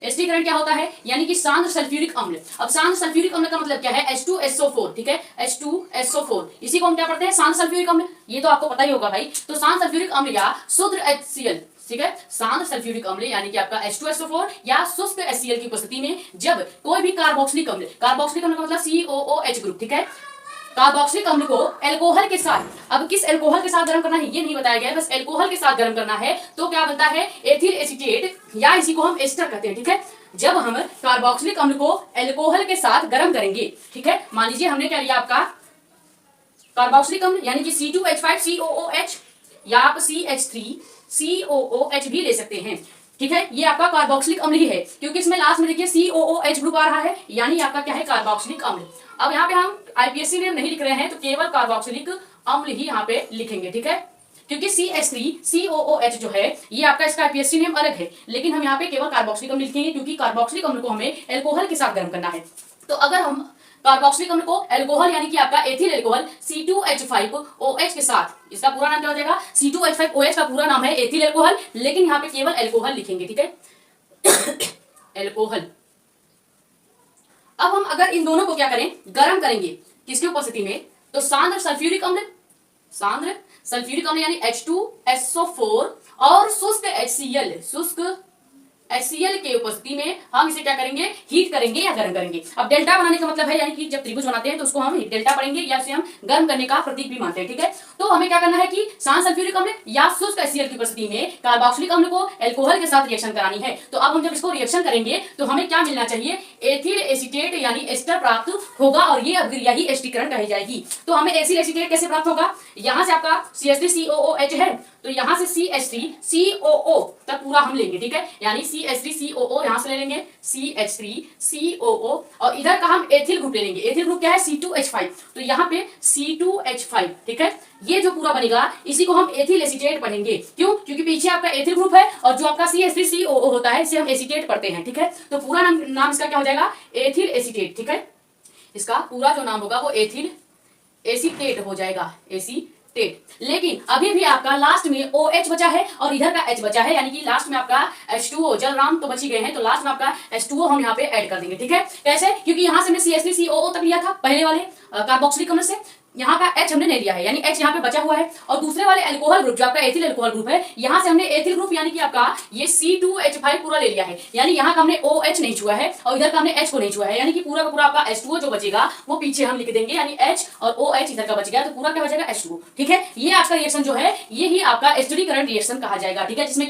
एस्टिकरण क्या होता है, यानी कि सांद्र सल्फ्यूरिक अम्ल। अब सांद्र सल्फ्यूरिक अम्ल का मतलब क्या है, H2SO4, ठीक है, H2SO4, इसी को हम क्या पढ़ते हैं, सांद्र सल्फ्यूरिक अम्ल। ये तो आपको पता ही होगा भाई। तो सांद्र सल्फ्यूरिक अम्ल या शुद्ध HCl, ठीक है, सांद्र सल्फ्यूरिक अम्ल यानी कि आपका H2SO4 या शुष्क HCl की उपस्थिति में जब कोई भी कार्बोक्सिलिक अम्ल, कार्बोक्सिलिक अम्ल का मतलब COOH ग्रुप, ठीक है, कार्बोक्सिलिक अम्ल को अल्कोहल के साथ, अब किस अल्कोहल के साथ गर्म करना है ये नहीं बताया गया है, बस अल्कोहल के साथ गर्म करना है तो क्या बनता है, एथिल एसीटेट, या इसी को हम एस्टर कहते हैं, ठीक है। जब हम कार्बोक्सिलिक अम्ल को अल्कोहल के साथ गर्म करेंगे, ठीक है, मान लीजिए हमने क्या लिया आपका कार्बोक्सिलिक अम्ल यानी कि C2H5COOH या आप CH3COOH भी ले सकते हैं, ठीक है। ये आपका कार्बोक्सिलिक अम्ल ही है क्योंकि इसमें लास्ट में देखिए COOH ग्रुप आ रहा है, यानी आपका क्या है, कार्बोक्सिलिक अम्ल। अब यहाँ पे हम IPSC में नहीं लिख रहे हैं तो केवल कार्बोक्सिलिक अम्ल ही यहाँ पे लिखेंगे, ठीक है, क्योंकि CH3COOH जो है ये आपका इसका IPSC नेम अलग है, लेकिन हम यहाँ पे केवल कार्बोक्सिलिक अम्ल लिखेंगे क्योंकि कार्बोक्सिलिक अम्ल को हमें अल्कोहल के साथ गर्म करना है। तो अगर हम कार्बोक्सिलिक अम्ल को अल्कोहल यानी कि आपका एथिल अल्कोहल C2H5OH के साथ, इसका पूरा नाम क्या हो जाएगा, C2H5OH का पूरा नाम है एथिल अल्कोहल, लेकिन यहाँ पे केवल अल्कोहल लिखेंगे, ठीक है, अल्कोहल। अब हम अगर इन दोनों को क्या करें, गर्म करेंगे, किसकी उपस्थिति में, तो सांद्र सल्फ्यूरिक अम्ल, सांद्र सल्फ्यूरिक अम्ल यानी H2SO4 और शुष्क HCl, शुष्क HCl के उपस्थिति में हम इसे क्या करेंगे, हीट करेंगे या गर्म करेंगे। अब डेल्टा बनाने का मतलब है, यानी कि जब त्रिभुज बनाते हैं तो उसको हम डेल्टा पढ़ेंगे या इसे हम गर्म करने का प्रतीक भी मानते हैं, ठीक है। तो हमें क्या करना है कि सांद्र सल्फ्यूरिक अम्ल या शुष्क HCl की उपस्थिति में कार्बोक्सिलिक अम्ल को अल्कोहल के साथ रिएक्शन करानी है। तो अब हम जब इसको रिएक्शन करेंगे तो हमें क्या मिलना चाहिए, एथिल एसीटेट यानी एस्टर प्राप्त होगा और ये अभिक्रिया ही एस्टिकरण कही जाएगी। तो हमें एथिल एसीटेट कैसे प्राप्त होगा, यहाँ से आपका CH3COOH है तो यहाँ से CH3COO तक पूरा हम लेंगे, ठीक है, यानी CH3COO यहाँ से ले लेंगे CH3COO और इधर का हम एथिल ग्रुप ले लेंगे। एथिल ग्रुप क्या है, C2H5, तो यहाँ पे C2H5, ठीक है, ये जो पूरा बनेगा इसी को हम एथिल एसीटेट पढ़ेंगे। क्यों, क्योंकि पीछे आपका एथिल ग्रुप है और जो आपका CH3COO होता है इसे हम एसीटेट पढ़ते हैं, ठीक है। तो पूरा नाम इसका क्या हो जाएगा, एथिल एसीटेट, ठीक है, इसका पूरा जो नाम होगा वो एथिल एसीटेट हो जाएगा, एसीटेट। लेकिन अभी भी आपका लास्ट में OH बचा है और इधर का H बचा है, यानी कि लास्ट में आपका H2O, जलराम तो बच ही गए हैं तो लास्ट में आपका H2O हम यहाँ पे ऐड कर देंगे, ठीक है। कैसे, क्योंकि यहाँ से हमने CH3COO तक लिया था पहले वाले कार्बोक्सिलिक अम्ल से, यहाँ का H हमने नहीं लिया है, यानी H यहाँ पे बचा हुआ है, और दूसरे वाले अल्कोहल ग्रुप जो आपका एथिल अल्कोहल ग्रुप है, यहाँ से हमने एथिल ग्रुप यानी कि आपका ये C2H5 पूरा ले लिया है, यानी यहाँ का हमने OH नहीं छुआ है और इधर का हमने H को नहीं छुआ है, यानी कि पूरा का पूरा आपका H2O जो बचेगा वो पीछे हम लिख देंगे, यानी H और OH इधर का बच गया तो पूरा क्या बचेगा, H2O, ठीक है। ये आपका रिएक्शन जो है ये ही आपका एस्टरीकरण रिएक्शन कहा जाएगा, ठीक है, जिसमें